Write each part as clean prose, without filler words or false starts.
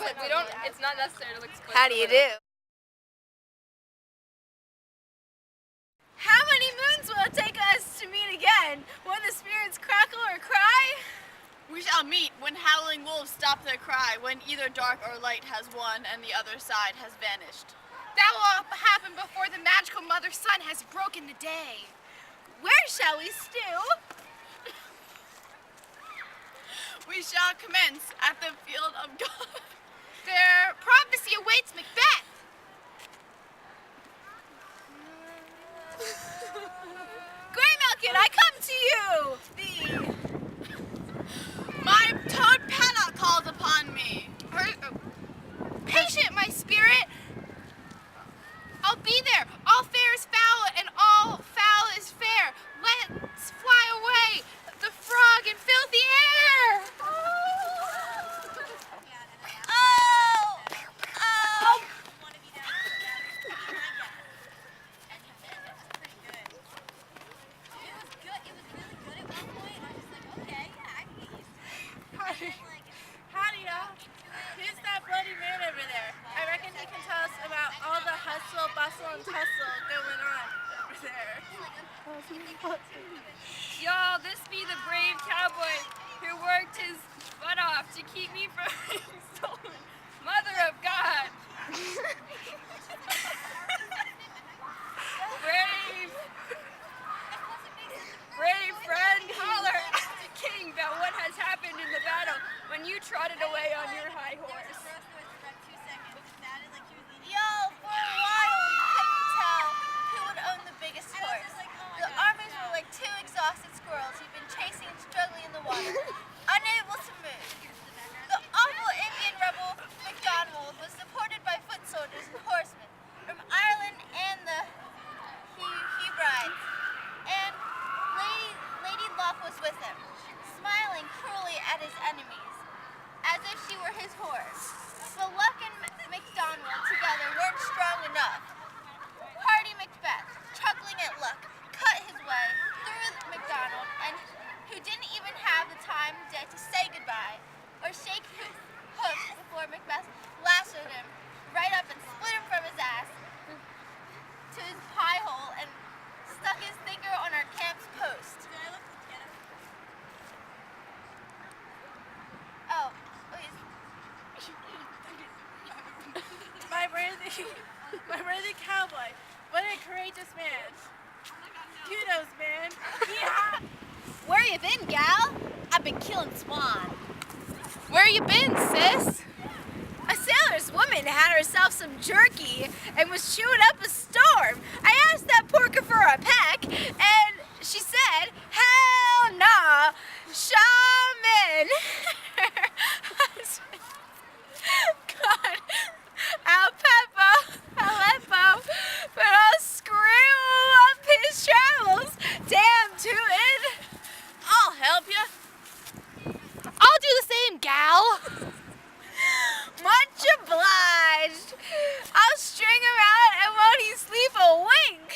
but we don't. It's not necessary to explain. How do you do? How many moons will it take us to meet again? When the spirits crackle or cry? We shall meet when howling wolves stop their cry, when either dark or light has won and the other side has vanished. That will all happen before the magical mother sun has broken the day. Where shall we stew? We shall commence at the field of God. Their prophecy awaits Macbeth. Greymalkin, I come to you! My toad Penna calls upon me. Patient, my spirit. I'll be there. All fair is foul, and all foul is fair. Let's fly away, the frog, and fill the air. Howdy, y'all. Who's that bloody man over there? I reckon he can tell us about all the hustle, bustle, and tussle going on over there. Y'all, this be the brave cowboy who worked his butt off to keep me from being stolen. Mother of God. Brave friend, holler at the king about what has happened in the battle when you trotted away on your high horse. Yo, for a while we couldn't tell who would own the biggest horse. The armies were like two exhausted squirrels who'd been chasing and struggling in the water, unable to move. The awful Indian rebel Macdonald was supported by foot soldiers and horsemen from Ireland and the Hebrides, and Lady Luck was with him, smiling cruelly at his enemies, as if she were his horse. But Luck and Macdonald together weren't strong enough. Hardy Macbeth, chuckling at Luck, cut his way through Macdonald, and who didn't even have the time of day to say goodbye or shake hoofs before Macbeth lassoed him right up and split him from his ass to his pie hole and stuck his finger on our camp's post. Oh, please. My worthy cowboy, what a courageous man. Kudos, man. Yeah. Where you been, gal? I've been killing swan. Where you been, sis? A sailor's woman had herself some jerky and was chewing up a storm. I asked that porker for a peck, and she said, hell nah, shaman. God, Aleppo, but I'll screw up his travels. Damn tootin'. I'll help you. I'll do the same, gal. Much obliged. I'll string him out and won't he sleep a wink.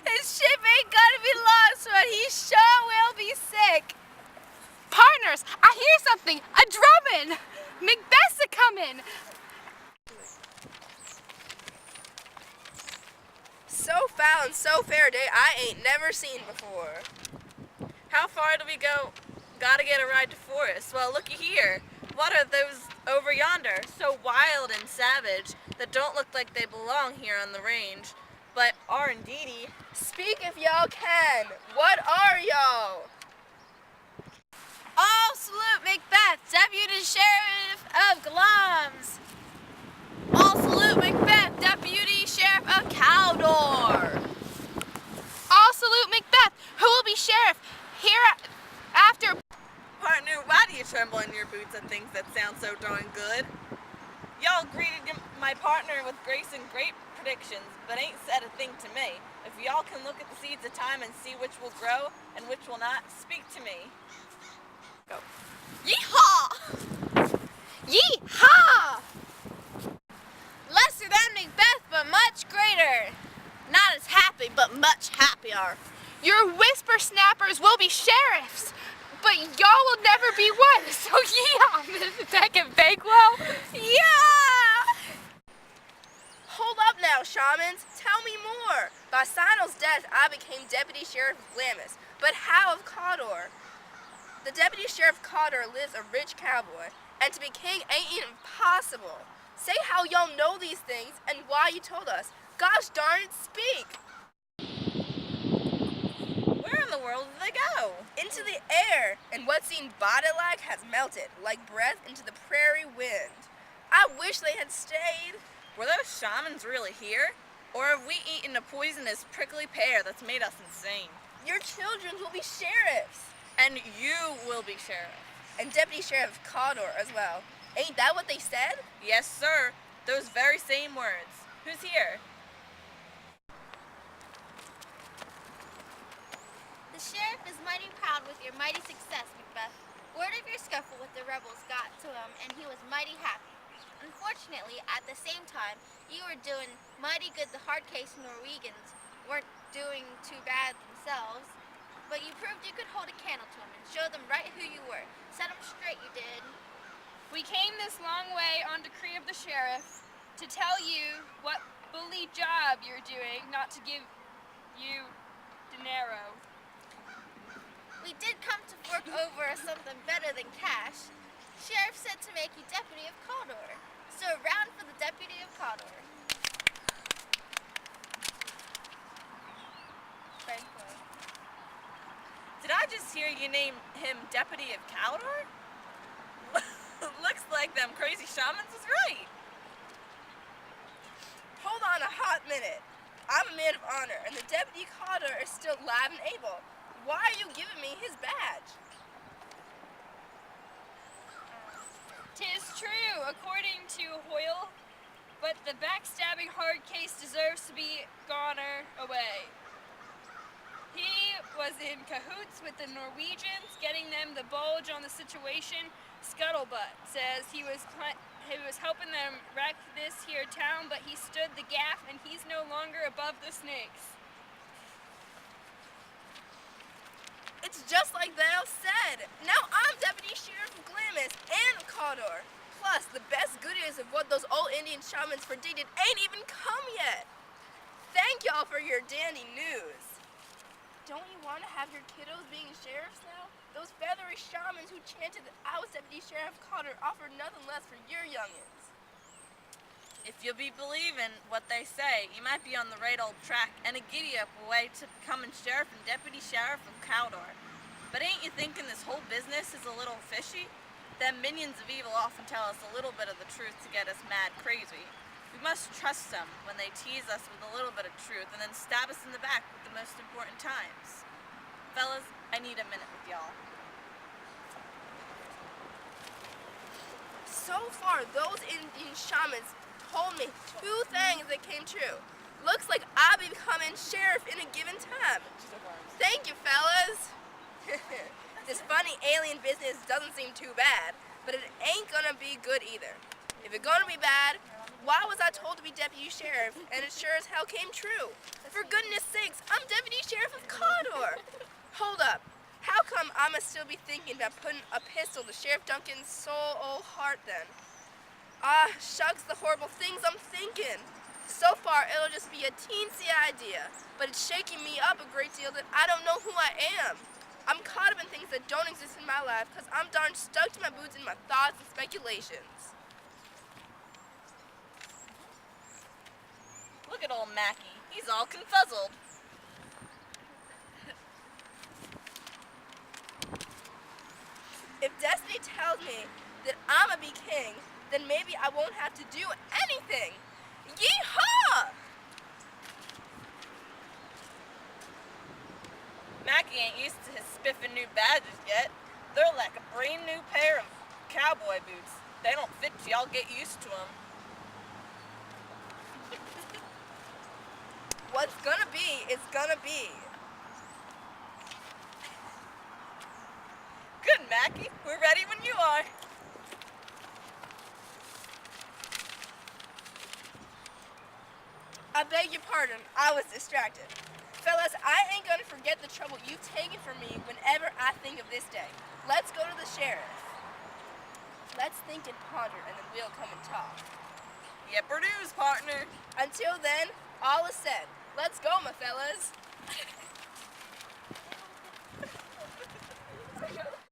His ship ain't gonna be lost, but he sure will be sick. Partners, I hear something. A drumming. Macbeth's a-comin'. So foul and so fair a day I ain't never seen before. How far do we go? Gotta get a ride to Forest. Well, looky here. What are those over yonder? So wild and savage that don't look like they belong here on the range, but are indeedy. Speak if y'all can. What are y'all? All salute Macbeth, Deputy Sheriff of Glums. All salute Macbeth, Deputy Sheriff of Caldor. All salute Macbeth, who will be sheriff hereafter. Partner, why do you tremble in your boots at things that sound so darn good? Y'all greeted my partner with grace and great predictions, but ain't said a thing to me. If y'all can look at the seeds of time and see which will grow and which will not, speak to me. Go. Yeehaw! Yeehaw! Lesser than Macbeth, but much greater. Not as happy, but much happier. Your whisper snappers will be sheriffs, but y'all will never be one. So yeah, Beck and Bakewell. Yeah! shamans? Tell me more. By Sinel's death, I became Deputy Sheriff of Glamis. But how of Cawdor? The Deputy Sheriff Cawdor lives a rich cowboy, and to be king ain't even possible. Say how y'all know these things and why you told us. Gosh darn it, speak! Where in the world did they go? Into the air, and what seemed body-like has melted, like breath into the prairie wind. I wish they had stayed. Were those shamans really here? Or have we eaten a poisonous prickly pear that's made us insane? Your children will be sheriffs. And you will be sheriff. And Deputy Sheriff Cawdor as well. Ain't that what they said? Yes, sir. Those very same words. Who's here? The sheriff is mighty proud with your mighty success, Macbeth. Word of your scuffle with the rebels got to him, and he was mighty happy. Unfortunately, at the same time, you were doing mighty good. The hard-case Norwegians weren't doing too bad themselves, but you proved you could hold a candle to them and show them right who you were. Set them straight, you did. We came this long way on decree of the sheriff to tell you what bully job you're doing, not to give you dinero. We did come to fork over something better than cash. Sheriff said to make you deputy of Cawdor. So a round for the deputy of Cawdor. Franco. Did I just hear you name him Deputy of Cawdor? Looks like them crazy shamans is right. Hold on a hot minute. I'm a man of honor, and the Deputy Cawdor is still alive and able. Why are you giving me his badge? 'Tis true, according to Hoyle, but the backstabbing hard case deserves to be goner away. He was in cahoots with the Norwegians, getting them the bulge on the situation. Scuttlebutt says he was helping them wreck this here town, but he stood the gaff, and he's no longer above the snakes. It's just like thou said. Now I'm Deputy Sheriff of Glamis and Cawdor. Plus, the best goodies of what those old Indian shamans predicted ain't even come yet. Thank y'all for your dandy news. Don't you want to have your kiddos being sheriffs now? Those feathery shamans who chanted that I was Deputy Sheriff Cawdor offered nothing less for your youngins. If you'll be believing what they say, you might be on the right old track and a giddy-up way to becoming sheriff and deputy sheriff of Cawdor. But ain't you thinking this whole business is a little fishy? Them minions of evil often tell us a little bit of the truth to get us mad crazy. We must trust them when they tease us with a little bit of truth and then stab us in the back with the most important times. Fellas, I need a minute with y'all. So far, those Indian shamans told me two things that came true. Looks like I'll be becoming sheriff in a given time. Thank you, fellas. This funny alien business doesn't seem too bad, but it ain't gonna be good either. If it's gonna be bad, why was I told to be deputy sheriff and it sure as hell came true? For goodness sakes, I'm deputy sheriff of Cawdor. Hold up. How come I'ma still be thinking about putting a pistol to Sheriff Duncan's soul old heart then? Ah, shucks the horrible things I'm thinking. So far, it'll just be a teensy idea, but it's shaking me up a great deal that I don't know who I am. I'm caught up in things that don't exist in my life because I'm darn stuck to my boots in my thoughts and speculations. Look at old Mackie. He's all confuzzled. If destiny tells me that I'ma be king, then maybe I won't have to do anything. Yeehaw! Mackie ain't used to his spiffing new badges yet. They're like a brand new pair of cowboy boots. They don't fit you, y'all get used to them. What's gonna be is gonna be. Good, Mackie. We're ready when you are. I beg your pardon, I was distracted. Fellas, I ain't gonna forget the trouble you've taken for me whenever I think of this day. Let's go to the sheriff. Let's think and ponder, and then we'll come and talk. Yipperdoos, partner. Until then, all is said. Let's go, my fellas.